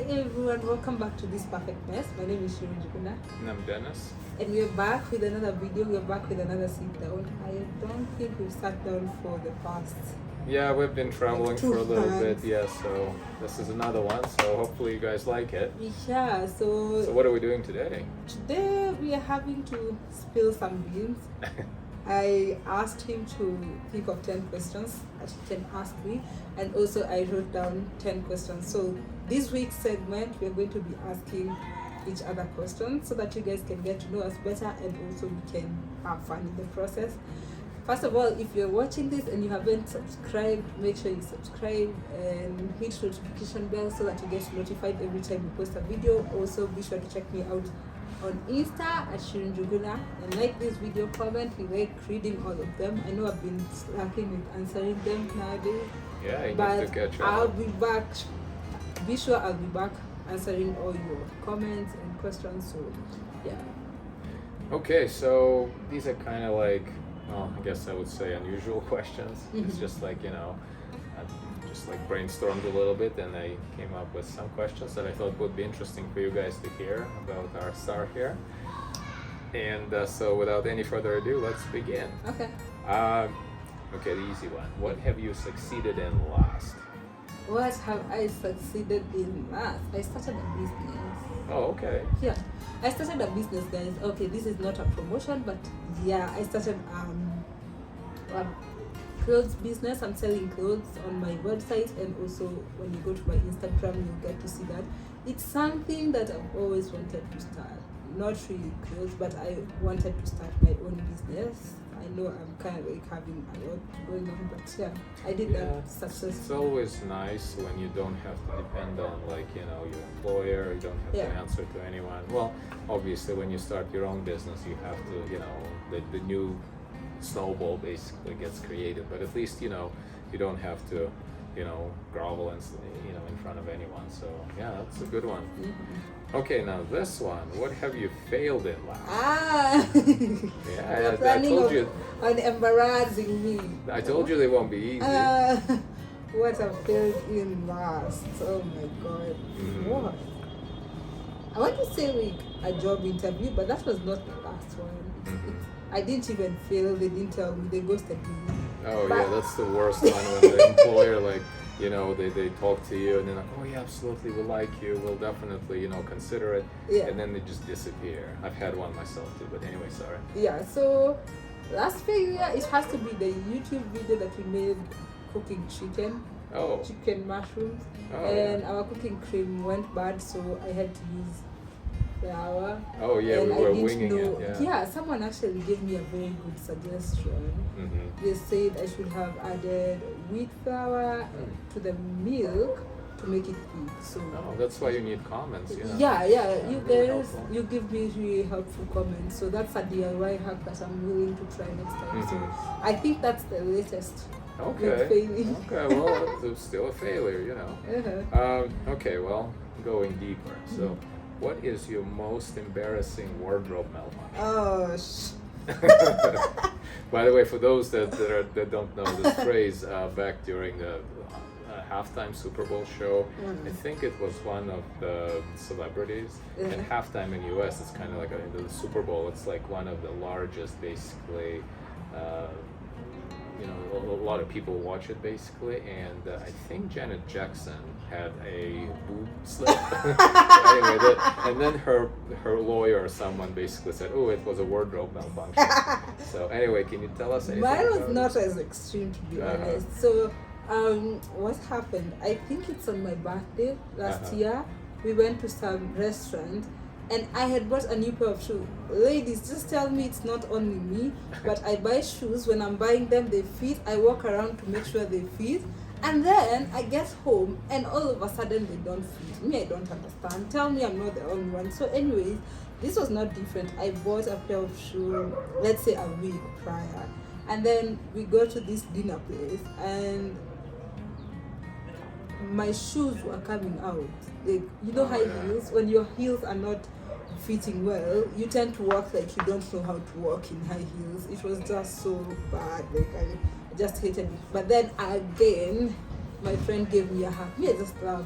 everyone, welcome back to This Perfect Mess. My name is Sheeroh. And I'm Dennis. And we're back with another video, we're back with another sit down. I don't think we've sat down for the past. Yeah, we've been traveling like for a little months. bit, so this is another one, so hopefully you guys like it. Yeah, so what are we doing today? today we are having to spill some beans. I asked him to think of 10 questions that he can ask me, and also I wrote down 10 questions. So this week's segment, we're going to be asking each other questions so that you guys can get to know us better, and also we can have fun in the process. First of all, if you're watching this and you haven't subscribed, make sure you subscribe and hit notification bell so that you get notified every time we post a video. Also, be sure to check me out on Insta at Sheeroh, and like this video, comment. We like reading all of them. I know I've been slacking with answering them nowadays. Yeah, you But need to catch up. I'll be back. Be sure I'll be back answering all your comments and questions. So, yeah. Okay, so these are kind of like, well, I guess I would say unusual questions. It's Mhm. just like, I just like brainstormed a little bit and I came up with some questions that I thought would be interesting for you guys to hear about our star here. And so without any further ado, let's begin. Okay. Okay, the easy one. What have you succeeded in last? What have I succeeded in last? I started a business. Oh, okay. Yeah, I started a business, guys. Okay, this is not a promotion, but yeah, I started a clothes business. I'm selling clothes on my website, and also when you go to my Instagram, you'll get to see that. It's something that I've always wanted to start. Not really clothes, but I wanted to start my own business. I know I'm kind of like having a lot going on, but yeah, I did Yeah, that It's successfully. always nice when you don't have to depend on your employer, you don't have Yeah. to answer to anyone. Well, obviously when you start your own business you have to, the new snowball basically gets created, but at least, you don't have to, grovel and, in front of anyone. So yeah, that's a good one. Okay, now this one, what have you failed in last? Yeah, You're I planning told you, on embarrassing me. I told you they won't be easy. What I failed in last. Oh my god. Mhm. What? I want to say like a job interview, but that was not the last one. Mhm. I didn't even fail. They didn't tell me. They ghosted me. Oh But- yeah, that's the worst one when the employer they talk to you and they're like, oh yeah, absolutely, we like you, we'll definitely, consider it. Yeah. And then they just disappear. I've had one myself too, but anyway, sorry. Yeah. So last failure, it has to be the YouTube video that we made cooking chicken mushrooms, Oh, and yeah. our cooking cream went bad, so I had to use flour. Oh yeah, And we I were didn't winging know. it, Yeah, someone actually gave me a very good suggestion. Mm-hmm. They said I should have added wheat flour to the milk to make it thick. So Oh, that's why you need comments, yeah, you really guys, helpful. you give me really helpful comments. So that's a DIY hack that I'm willing to try next time. So Mhm. I think that's the latest. Okay. failing. Okay, well, it's still a failure, Uh-huh. Okay, well, going deeper. So, what is your most embarrassing wardrobe malfunction? Oh, By the way, for those that don't know this phrase, back during the halftime Super Bowl show, I think it was one of the celebrities. And halftime in US, it's kind of like the Super Bowl. It's like one of the largest, basically. A lot of people watch it basically, and I think Janet Jackson had a boob slip. Anyway, and then her lawyer or someone basically said, "Oh, it was a wardrobe malfunction." So anyway, can you tell us anything? mine was about not it? as extreme, to be Uh-huh. honest. So, what happened? I think it's on my birthday last Uh-huh. year. We went to some restaurant, and I had bought a new pair of shoes. Ladies, just tell me it's not only me, but I buy shoes. When I'm buying them, they fit. I walk around to make sure they fit. And then I get home, and all of a sudden they don't fit. Me, I don't understand. Tell me I'm not the only one. So anyways, this was not different. I bought a pair of shoes, let's say a week prior. And then we go to this dinner place, and my shoes were coming out. Like, high heels, when your heels are not fitting well, you tend to walk like you don't know how to walk in high heels. It was just so bad. Like, I just hated it. But then again, my friend gave me a hack. Me, I just love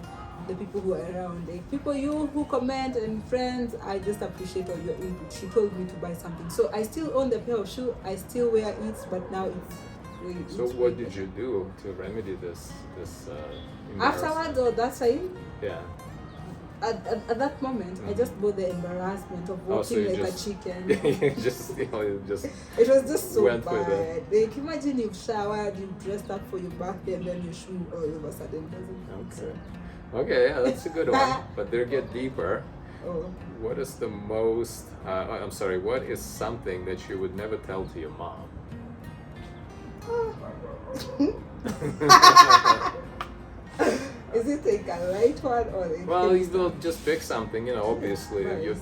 the people who are around, like people you who comment and friends. I just appreciate all your input. She told me to buy something, so I still own the pair of shoe. I still wear it, but now it's really. So it's what really did you do to remedy this embarrassment? afterwards or that time? Yeah. At that moment, I just bought the embarrassment of Oh, so walking you like just- a chicken. you just It was just so went with it. bad. Like imagine you've showered, you've dressed up for your birthday, and then your shoe all of a sudden doesn't fit. okay. Okay, yeah, that's a good one. But they get deeper. Oh. What is the most? I'm sorry. What is something that you would never tell to your mom? Is it like a light one or like Well, you will just pick something. You know, obviously, Right.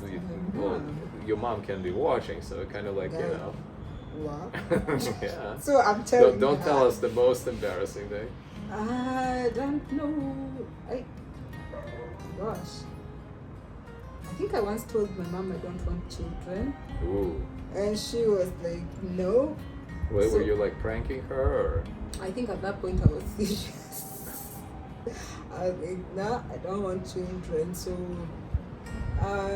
well, your mom can be watching, so kind of like you Right. know. Wow. Yeah. So I'm telling Don't you, tell us the most embarrassing thing. I don't know. Gosh. I think I once told my mom I don't want children, Ooh. and she was like, "No." Wait, were So- you like pranking her or? I think at that point I was serious. I was like, "No, I don't want children." So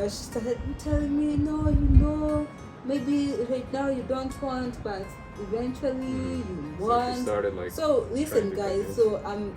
she started telling me, "No, you know, maybe right now you don't want, but eventually you So want." she started like. So listen, trying to guys. convince- So I'm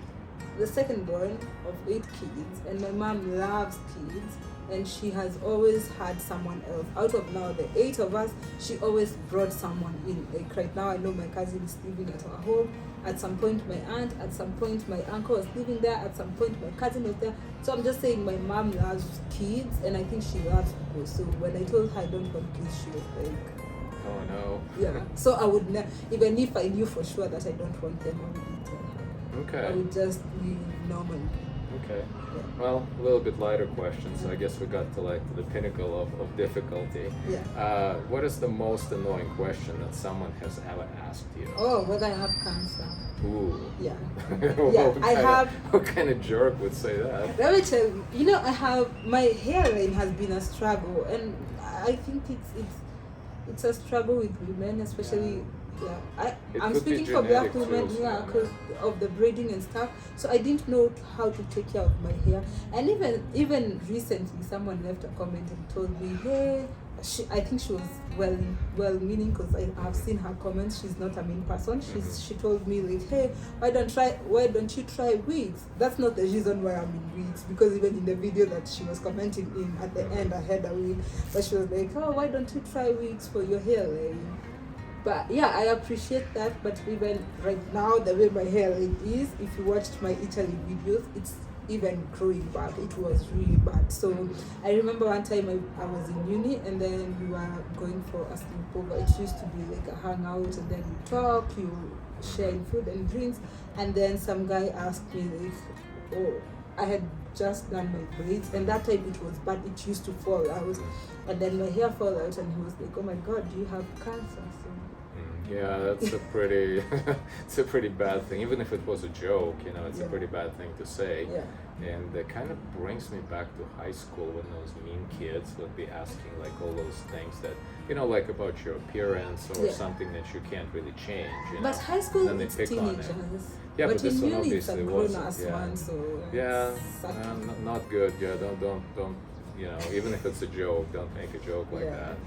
the second born of 8 kids, and my mom loves kids, and she has always had someone else. Out of now the 8 of us, she always brought someone in. Like right now, I know my cousin is living at our home. At some point, my aunt. At some point, my uncle was living there. At some point, my cousin was there. So I'm just saying, my mom loves kids, and I think she loves people. So when I told her I don't want kids, she was like, Oh no. yeah. So I would even if I knew for sure that I don't want them, I wouldn't tell her. I Okay. would just live normally. Okay. Yeah. Well, a little bit lighter question, so I guess we got to like the pinnacle of difficulty. Yeah. What is the most annoying question that someone has ever asked you? Oh, whether I have cancer. Ooh. Yeah. What Yeah, I kind of- have- What kind of jerk would say that? Let me tell you, I have my hairline has been a struggle, and I think it's a struggle with women, especially. Yeah, It I'm could be speaking for black genetic women, too, yeah, so, because of the braiding and stuff. So I didn't know how to take care of my hair, and even recently, someone left a comment and told me, "Hey," I think she was well-meaning because I have seen her comments. She's not a mean person. She told me like, "Hey, why don't you try wigs?" That's not the reason why I'm in wigs, because even in the video that she was commenting in at the end, I had a wig, but she was like, "Oh, why don't you try wigs for your hairline?" But yeah, I appreciate that. But even right now, the way my hairline is, if you watched my Italy videos, it's even growing back. It was really bad. So I remember one time I was in uni, and then we were going for a sleepover. It used to be like a hangout, and then you talk, you share food and drinks, and then some guy asked me like, "Oh, I had just done my braids, and that time it was bad. It used to fall out, and then my hair fell out, and he was like, 'Oh my God, do you have cancer?' So Yeah, that's a pretty, it's a pretty bad thing. Even if it was a joke, it's a Yeah. pretty bad thing to say. yeah, And that kind of brings me back to high school when those mean kids would be asking like all those things that, like about your appearance or Yeah. something that you can't really change. but high school Then they it's pick on it. teenagers. Yeah, but but this in one uni it's a obviously grown wasn't, ass yeah. one, so Yeah, it's sucky. not good. Yeah, don't. Even if it's a joke, don't make a joke like yeah, that.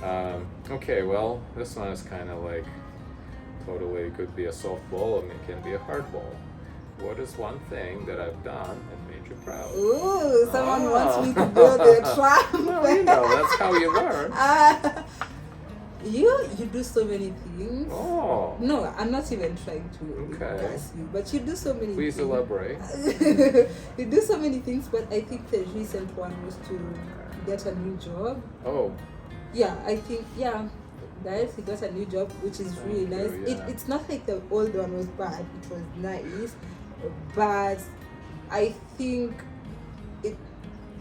yeah. Okay, well, this one is kind of like totally could be a softball and it can be a hardball. What is one thing that I've done that made you proud? Ooh, someone wants me to Oh. build a trap. Well, that's how you learn. You do so many things. Oh, No, I'm not even trying to Okay. gas you, but you do so many please things. elaborate. You do so many things, but I think the recent one was to get a new job. Oh, Yeah, I think, guys, he got a new job, which is really Thank nice. you, yeah. It's not like the old one was bad, it was nice, but I think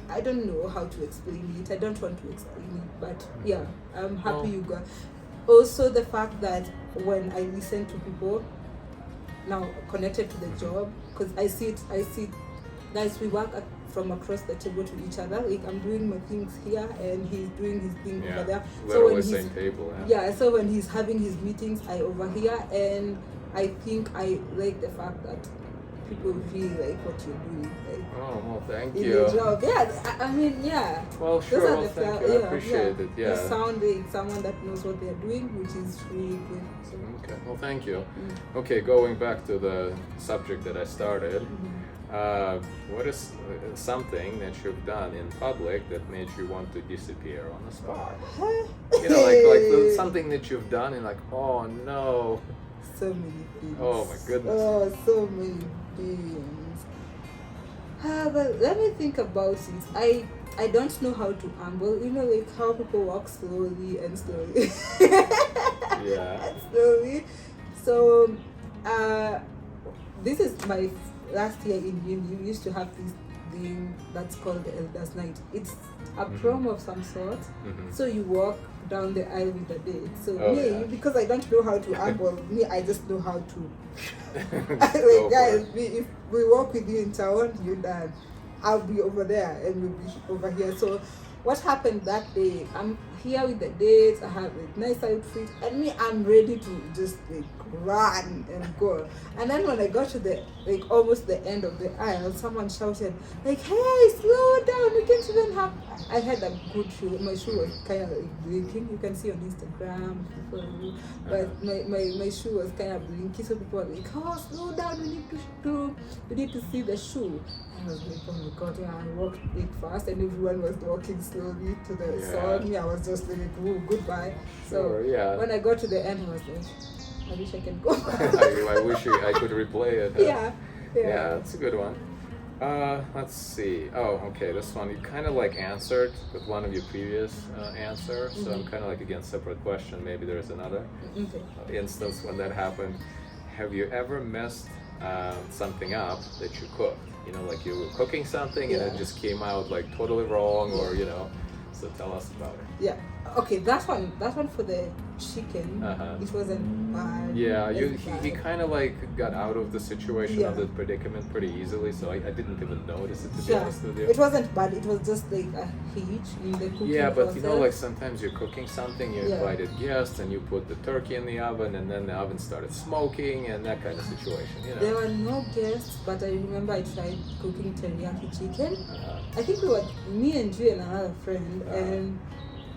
I don't know how to explain it. I don't want to explain it, but yeah, I'm happy Well- you got. Also, the fact that when I listen to people now connected to the job, because I see it, guys, we work from across the table to each other. Like I'm doing my things here, and he's doing his thing yeah, over there. literally same table. Yeah, so when he's having his meetings, I overhear, and I think I like the fact that people really like what you're doing. Like, Oh, well, thank in you. your job. Yeah, I mean, yeah. Well, Those sure. are Well, the thank fla- you. I yeah, appreciate yeah. it. Yeah. You sound like someone that knows what they're doing, which is really good. So, Okay. Well, thank you. mm. Okay, going back to the subject that I started. What is something that you've done in public that made you want to disappear on the spot? You know, something that you've done and like, oh no. So many things. Oh my goodness. Oh, so many things. But let me think about it. I don't know how to amble. You know, like how people walk slowly and slowly. Yeah. And slowly. So, this is my last year in uni. We used to have this thing that's called the Elders Night. It's a prom of some sort. So you walk down the aisle with the date. So because I don't know how to amble, I just know how to. Like guys, if we walk with you in town, you're done. I'll be over there and you'll be over here. So what happened that day? I'm here with the dates. I have a nice outfit, and I'm ready to just like run and go. And then when I got to the almost the end of the aisle, someone shouted like, "Hey, slow down! We can't even have." I had a good shoe. My shoe was kind of like blinking. You can see on Instagram, but my shoe was kind of blinky. So people were like, "Oh, slow down! We need to see the shoe." I was like, oh my god, yeah, I walked it fast and everyone was walking slowly to the song. I was just like, ooh, goodbye. So when I got to the end, I was like, I wish I can go. I wish I could replay it. Yeah, that's a good one. Let's see. Oh, okay, this one you kind of like answered with one of your previous answers. So I'm kind of like again separate question. Maybe there's another instance when that happened. Have you ever messed something up that you cooked? You know, like you were cooking something and it just came out like totally wrong, or you know. So tell us about it. Yeah. Okay, that one for the chicken. It wasn't bad. Yeah, he kind of like got out of the situation of the predicament pretty easily, so I didn't even notice it, to be honest with you. It wasn't bad. It was just like a hitch in the cooking Yeah, but process. you know, like sometimes you're cooking something, you invited guests, and you put the turkey in the oven, and then the oven started smoking, and that kind of situation. You know. There were no guests, but I remember I tried cooking teriyaki chicken. I think we were me and you and another friend, and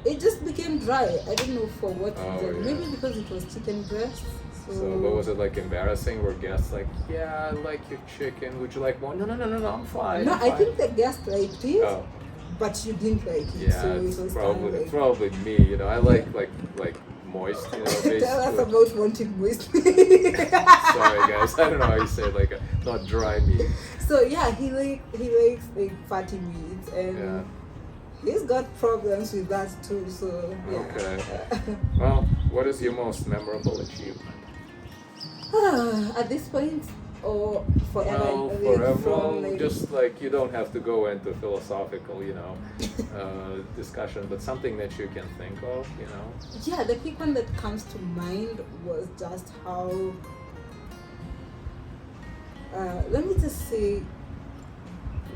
it just became dry. I don't know for what reason. Maybe because it was chicken breast. So but was it like embarrassing? Were guests like, yeah, I like your chicken. Would you like more? No, I'm fine. No, I'm fine. I think the guest liked it, but you didn't like it. Yeah, so it's it was probably me. You know, I like moist. You know, basically. Tell us about wanting moist. Sorry, guys. I don't know how you say it, like not dry meat. So yeah, he likes like fatty meats, and he's got problems with that too. So yeah. Okay. Well, what is your most memorable achievement? At this point, or forever? Well, forever. Just like you don't have to go into philosophical, you know, discussion, but something that you can think of, you know. Yeah, the quick one that comes to mind was just how. Let me just say,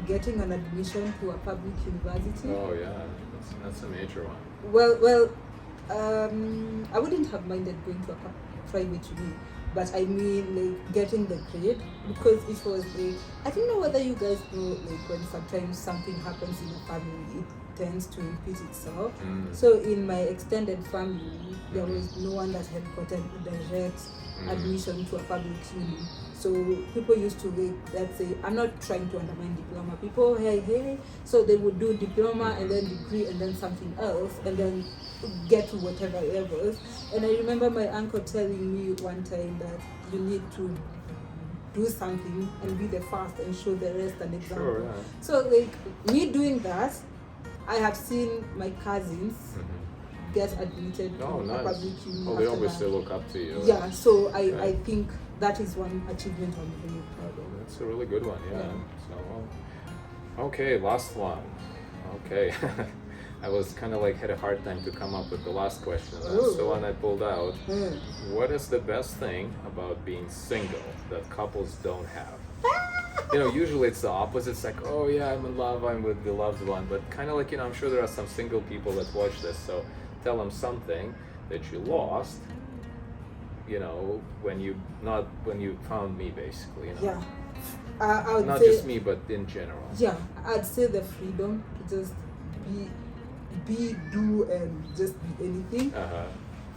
getting an admission to a public university. Oh yeah, that's a major one. Well, I wouldn't have minded going to a private uni, but I mean like getting the grade, because it was like, I don't know whether you guys know, like when sometimes something happens in a family, it tends to repeat itself. So in my extended family, there was no one that had gotten a direct admission to a public uni. So people used to like, let's say, I'm not trying to undermine diploma. People, hey. So they would do diploma and then degree and then something else and then get to whatever levels. And I remember my uncle telling me one time that you need to do something and be the first and show the rest an example. Sure, yeah. So like me doing that, I have seen my cousins get admitted to a public uni. Oh, they obviously look up to you. Yeah, so I think that is one achievement I'm really proud of. That's a really good one, So, okay, last one. Okay. I was kind of like had a hard time to come up with the last question. That's the one I pulled out. What is the best thing about being single that couples don't have? You know, usually it's the opposite. It's like, oh yeah, I'm in love, I'm with the loved one. But kind of like, you know, I'm sure there are some single people that watch this. So tell them something that you lost, you know, when you found me, basically. You know? Yeah. I would Not say, just me, but in general. yeah, I'd say the freedom to just do, and just be anything. Uh-huh.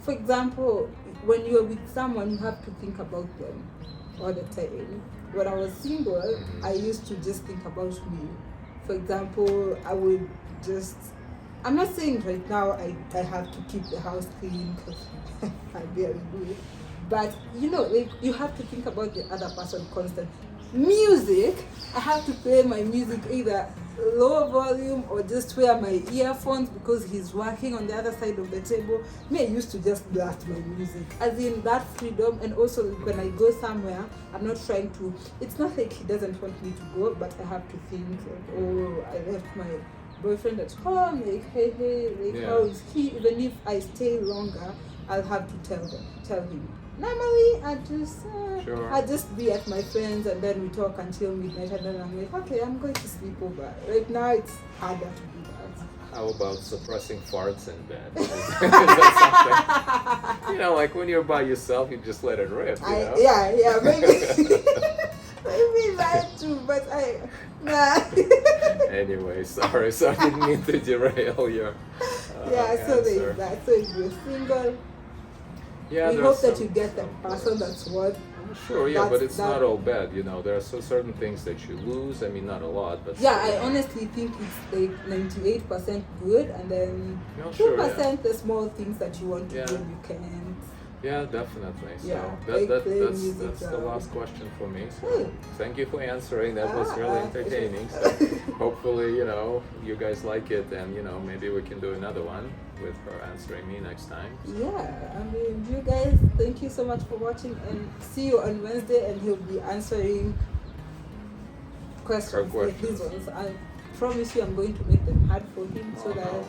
For example, when you're with someone, you have to think about them all the time. When I was single, Mhm. I used to just think about me. For example, I would just, I'm not saying right now I have to keep the house clean because I barely do it. But you know, like, you have to think about the other person constantly. Music, I have to play my music either low volume or just wear my earphones because he's working on the other side of the table. Me, I used to just blast my music. As in that freedom, and also when I go somewhere, I'm not trying to, it's not like he doesn't want me to go, but I have to think like, oh, I left my boyfriend at home, like, hey, like, Yeah. how is he? Even if I stay longer, I'll have to tell him. Normally, Sure. I just be at my friends and then we talk until midnight and then I'm like, okay, I'm going to sleep over. Right now, it's harder to do that. How about suppressing farts in bed? Is that something? You know, like when you're by yourself, you just let it rip. You know? Yeah, maybe, maybe that too, but nah. Anyway, sorry, so I didn't mean to derail your Yeah, so answer. there's that. So if you're single, Yeah, we there hope are that you get the person that's worth. Sure, yeah, but that's- it's that- not all bad, you know. There are certain things that you lose. I mean, not a lot, but Yeah, still, I honestly think it's like 98% good, and then No, 2% sure, yeah. the small things that you want to Yeah. do and you can't. Yeah, definitely. So Yeah, like playing that's music, the last question for me. So Hmm. thank you for answering. That was really entertaining. So hopefully, you know, you guys like it, and you know, maybe we can do another one with her answering me next time. Yeah, I mean, you guys, thank you so much for watching, and see you on Wednesday, and he'll be answering questions. Her Like these questions. ones. I promise you, I'm going to make them hard for him so Oh, that no.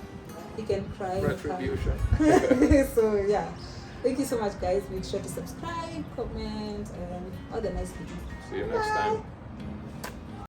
he can cry. Retribution. So yeah, thank you so much, guys. Make sure to subscribe, comment, and all the nice things. See you next Bye. time.